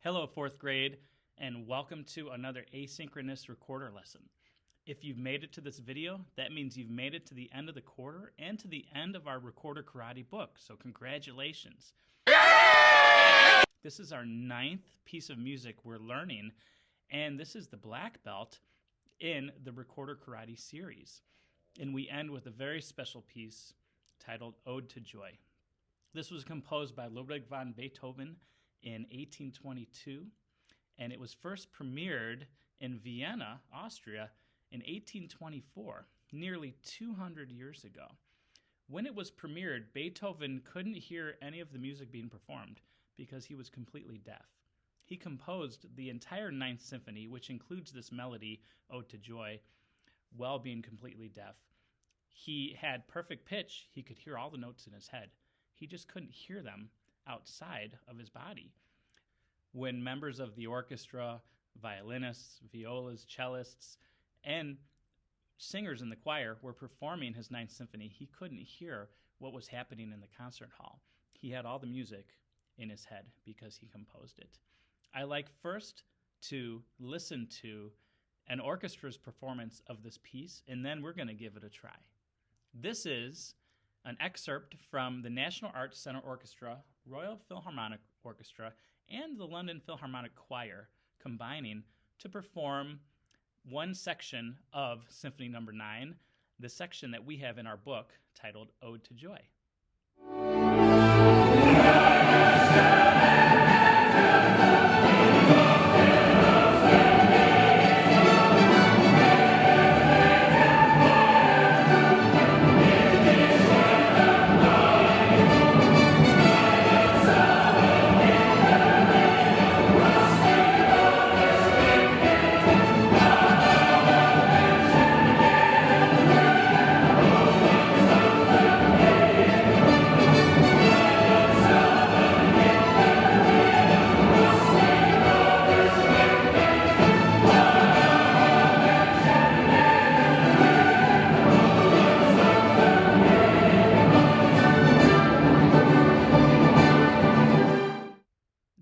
Hello, fourth grade, and welcome to another asynchronous recorder lesson. If you've made it to this video, that means you've made it to the end of the quarter and to the end of our Recorder Karate book, so congratulations. This is our 9th piece of music we're learning, and this is the black belt in the Recorder Karate series. And we end with a very special piece titled Ode to Joy. This was composed by Ludwig van Beethoven in 1822, and it was first premiered in Vienna, Austria, in 1824, nearly 200 years ago. When it was premiered, Beethoven couldn't hear any of the music being performed because he was completely deaf. He composed the entire Ninth Symphony, which includes this melody, Ode to Joy, while being completely deaf. He had perfect pitch. He could hear all the notes in his head. He just couldn't hear them outside of his body. When members of the orchestra, violinists, violas, cellists, and singers in the choir were performing his Ninth Symphony, he couldn't hear what was happening in the concert hall. He had all the music in his head because he composed it. I like first to listen to an orchestra's performance of this piece, and then we're going to give it a try. This is an excerpt from the National Arts Center Orchestra, Royal Philharmonic Orchestra, and the London Philharmonic Choir combining to perform one section of Symphony No. 9, the section that we have in our book titled Ode to Joy.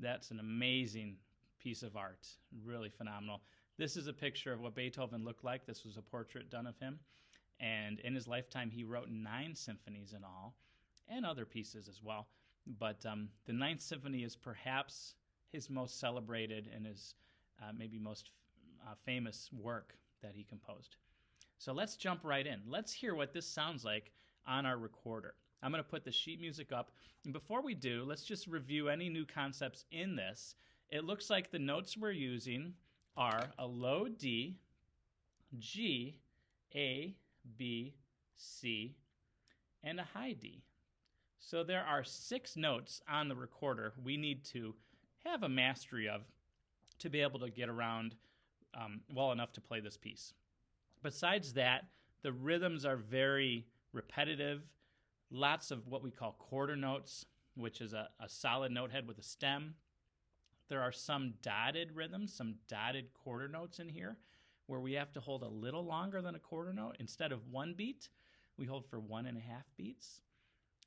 That's an amazing piece of art, really phenomenal. This is a picture of what Beethoven looked like. This was a portrait done of him, and in his lifetime he wrote 9 symphonies in all, and other pieces as well. But the Ninth Symphony is perhaps his most celebrated and his maybe most famous work that he composed. So let's jump right in. Let's hear what this sounds like on our recorder. I'm going to put the sheet music up. And before we do, let's just review any new concepts in this. It looks like the notes we're using are a low D, G, A, B, C, and a high D. So there are 6 notes on the recorder we need to have a mastery of to be able to get around well enough to play this piece. Besides that, the rhythms are very repetitive. Lots of what we call quarter notes, which is a solid note head with a stem. There are some dotted rhythms, some dotted quarter notes in here, where we have to hold a little longer than a quarter note. Instead of 1 beat, we hold for 1.5 beats.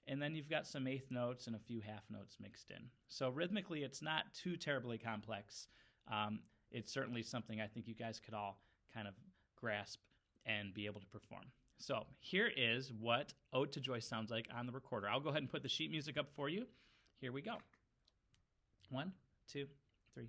And then you've got some eighth notes and a few half notes mixed in. So rhythmically, it's not too terribly complex. It's certainly something I think you guys could all kind of grasp and be able to perform. So here is what Ode to Joy sounds like on the recorder. I'll go ahead and put the sheet music up for you. Here we go. 1, 2, 3.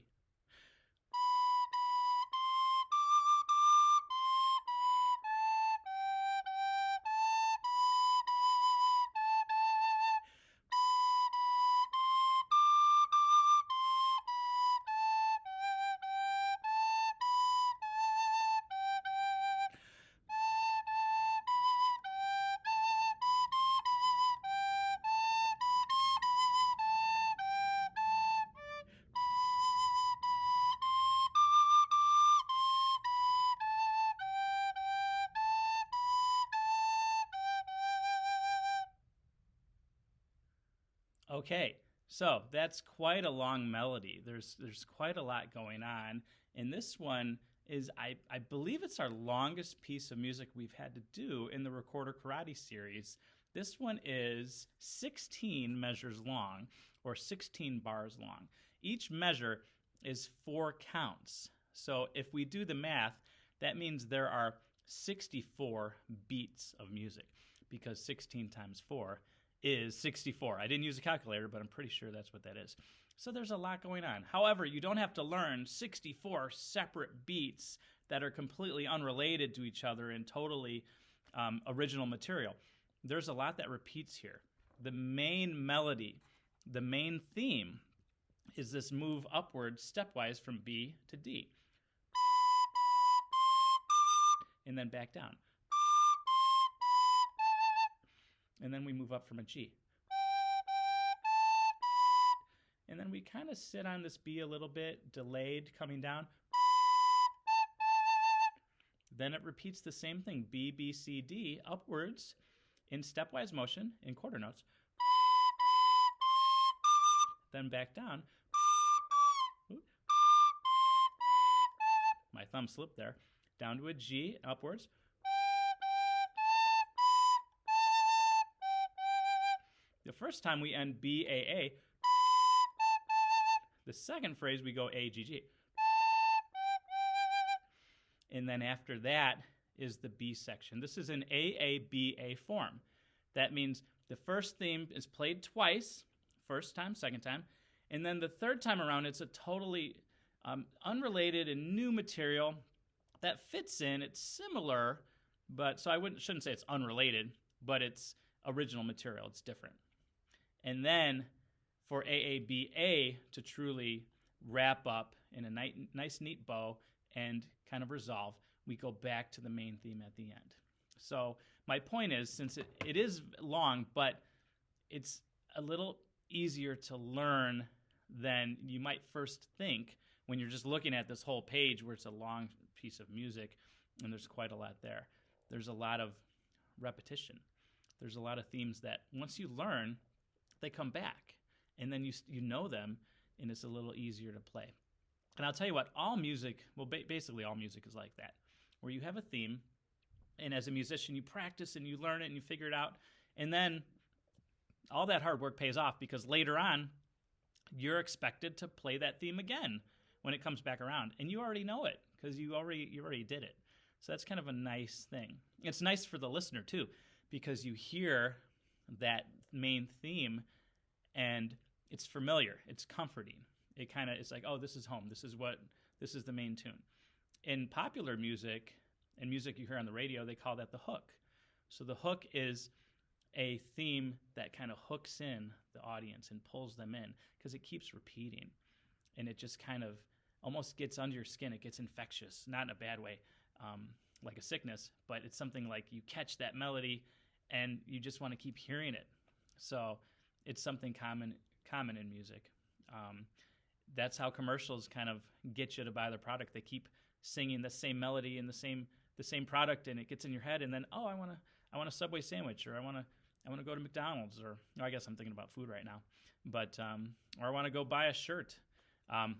Okay, so that's quite a long melody. There's quite a lot going on. And this one is, I believe it's our longest piece of music we've had to do in the Recorder Karate series. This one is 16 measures long, or 16 bars long. Each measure is 4 counts. So if we do the math, that means there are 64 beats of music, because 16 times 4 is 64. I didn't use a calculator, but I'm pretty sure that's what that is. So there's a lot going on. However, you don't have to learn 64 separate beats that are completely unrelated to each other and totally original material. There's a lot that repeats here. The main melody, the main theme, is this move upward stepwise from B to D. And then back down. And then we move up from a G. And then we kind of sit on this B a little bit, delayed, coming down. Then it repeats the same thing, B, B, C, D, upwards in stepwise motion in quarter notes. Then back down. My thumb slipped there. Down to a G, upwards. The first time we end B, A, A. The second phrase we go A, G, G. And then after that is the B section. This is an A, A, B, A form. That means the first theme is played twice, first time, second time, and then the third time around it's a totally unrelated and new material that fits in. It's similar, but so I shouldn't say it's unrelated, but it's original material. It's different. And then for AABA to truly wrap up in a nice, neat bow and kind of resolve, we go back to the main theme at the end. So my point is, since it is long, but it's a little easier to learn than you might first think when you're just looking at this whole page where it's a long piece of music and there's quite a lot there. There's a lot of repetition. There's a lot of themes that once you learn, they come back, and then you know them, and it's a little easier to play. And I'll tell you what, all music, well, basically all music is like that, where you have a theme, and as a musician, you practice and you learn it and you figure it out, and then all that hard work pays off because later on, you're expected to play that theme again when it comes back around, and you already know it because you already did it. So that's kind of a nice thing. It's nice for the listener too, because you hear that main theme and it's familiar, it's comforting. It's like, oh, this is home. This is the main tune. In popular music and music you hear on the radio, they call that the hook. So the hook is a theme that kind of hooks in the audience and pulls them in because it keeps repeating. And it just kind of almost gets under your skin. It gets infectious, not in a bad way, like a sickness, but it's something like you catch that melody and you just want to keep hearing it. So it's something common in music. That's how commercials kind of get you to buy their product. They keep singing the same melody and the same product, and it gets in your head. And then, oh, I want a Subway sandwich, or I want to go to McDonald's, or I guess I'm thinking about food right now, but or I want to go buy a shirt.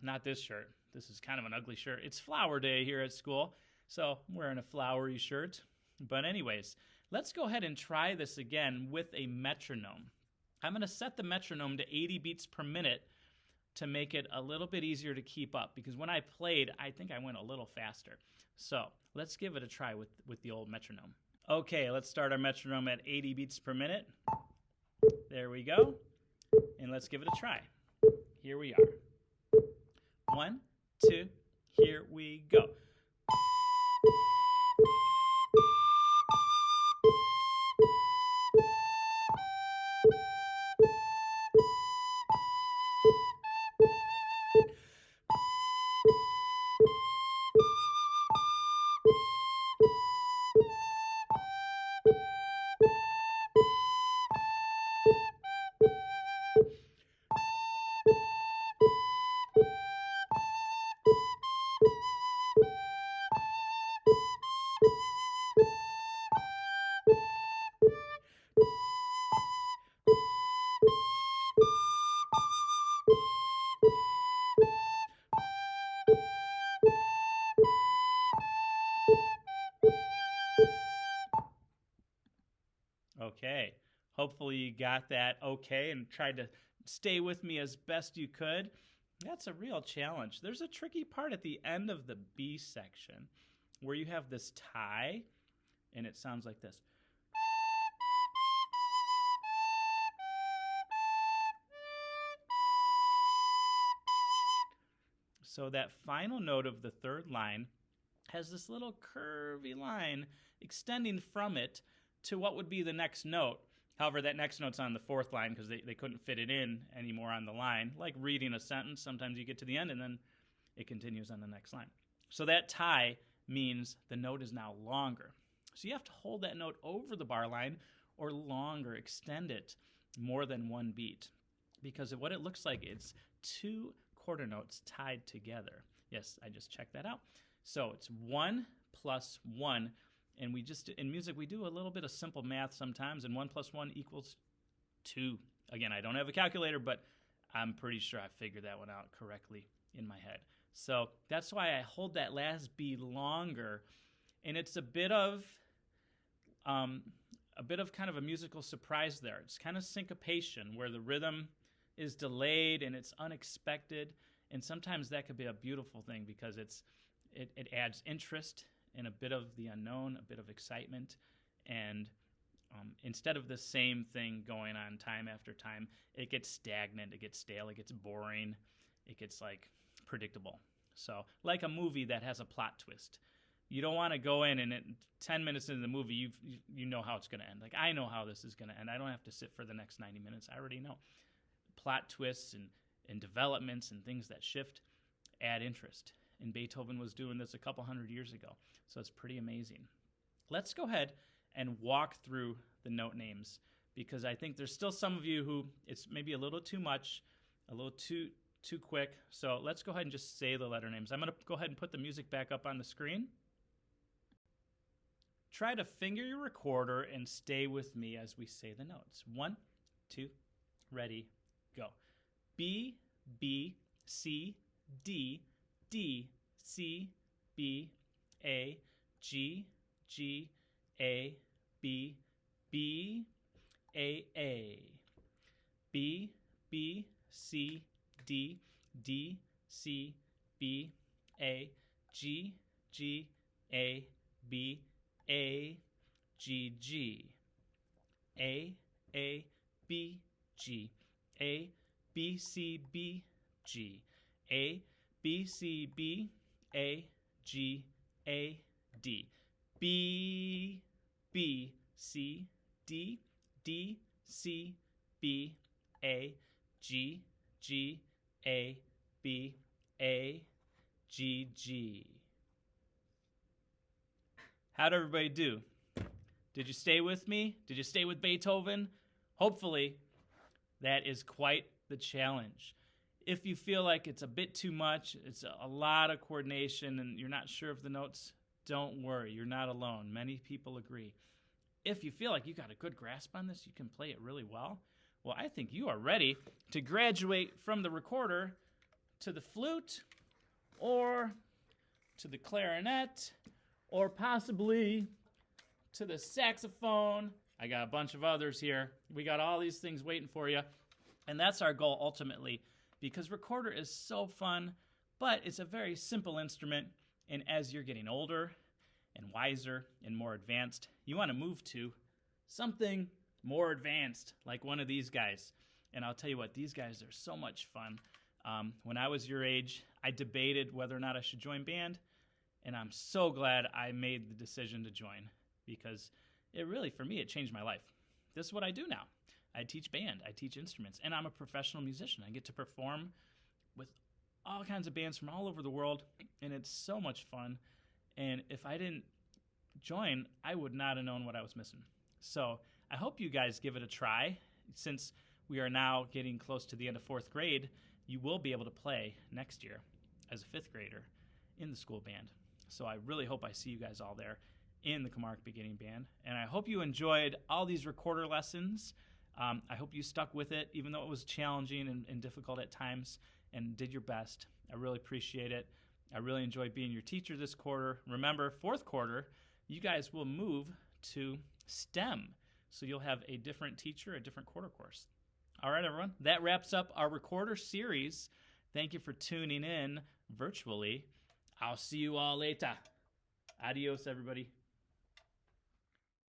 Not this shirt. This is kind of an ugly shirt. It's Flower Day here at school, so I'm wearing a flowery shirt. But anyways, let's go ahead and try this again with a metronome. I'm going to set the metronome to 80 beats per minute to make it a little bit easier to keep up, because when I played, I think I went a little faster. So let's give it a try with the old metronome. Okay, let's start our metronome at 80 beats per minute. There we go. And let's give it a try. Here we are. 1, 2, here we go. Okay, hopefully you got that okay and tried to stay with me as best you could. That's a real challenge. There's a tricky part at the end of the B section where you have this tie, and it sounds like this. So that final note of the third line has this little curvy line extending from it to what would be the next note. However, that next note's on the fourth line because they couldn't fit it in anymore on the line. Like reading a sentence, sometimes you get to the end and then it continues on the next line. So that tie means the note is now longer. So you have to hold that note over the bar line or longer, extend it more than one beat. Because what it looks like, it's two quarter notes tied together. Yes, I just checked that out. So it's 1 plus 1. And in music, we do a little bit of simple math sometimes, and 1 plus 1 equals 2. Again, I don't have a calculator, but I'm pretty sure I figured that one out correctly in my head. So that's why I hold that last B longer, and it's a bit of kind of a musical surprise there. It's kind of syncopation, where the rhythm is delayed and it's unexpected, and sometimes that could be a beautiful thing because it adds interest and a bit of the unknown, a bit of excitement, and instead of the same thing going on time after time, it gets stagnant, it gets stale, it gets boring, it gets like predictable. So like a movie that has a plot twist. You don't want to go in and 10 minutes into the movie, you know how it's going to end. Like I know how this is going to end. I don't have to sit for the next 90 minutes. I already know. Plot twists and developments and things that shift add interest. And Beethoven was doing this a couple hundred years ago. So it's pretty amazing. Let's go ahead and walk through the note names because I think there's still some of you who it's maybe a little too much, a little too quick. So let's go ahead and just say the letter names. I'm going to go ahead and put the music back up on the screen. Try to finger your recorder and stay with me as we say the notes. 1, 2, ready, go. B, B, C, D, D, C, B, A, G, G, A, B, B, A, A. B, B, C, D, D, C, B, A, G, G, A, B, A, G, G. A, B, G. A, B, C, B, G. A, B, C, B, A, G, A, D. B, B, C, D, D, C, B, A, G, G, A, B, A, G, G. How'd everybody do? Did you stay with me? Did you stay with Beethoven? Hopefully, that is quite the challenge. If you feel like it's a bit too much, it's a lot of coordination, and you're not sure of the notes, don't worry. You're not alone. Many people agree. If you feel like you got a good grasp on this, you can play it really well, well, I think you are ready to graduate from the recorder to the flute or to the clarinet or possibly to the saxophone. I got a bunch of others here. We got all these things waiting for you. And that's our goal ultimately, because recorder is so fun, but it's a very simple instrument. And as you're getting older and wiser and more advanced, you want to move to something more advanced, like one of these guys. And I'll tell you what, these guys are so much fun. When I was your age, I debated whether or not I should join band, and I'm so glad I made the decision to join, because it really, for me, it changed my life. This is what I do now. I teach band, I teach instruments, and I'm a professional musician. I get to perform with all kinds of bands from all over the world, and it's so much fun. And if I didn't join, I would not have known what I was missing. So I hope you guys give it a try. Since we are now getting close to the end of 4th grade, you will be able to play next year as a 5th grader in the school band. So I really hope I see you guys all there in the Camargue Beginning Band. And I hope you enjoyed all these recorder lessons. I hope you stuck with it, even though it was challenging and difficult at times, and did your best. I really appreciate it. I really enjoyed being your teacher this quarter. Remember, 4th quarter, you guys will move to STEM. So you'll have a different teacher, a different quarter course. All right, everyone. That wraps up our recorder series. Thank you for tuning in virtually. I'll see you all later. Adios, everybody.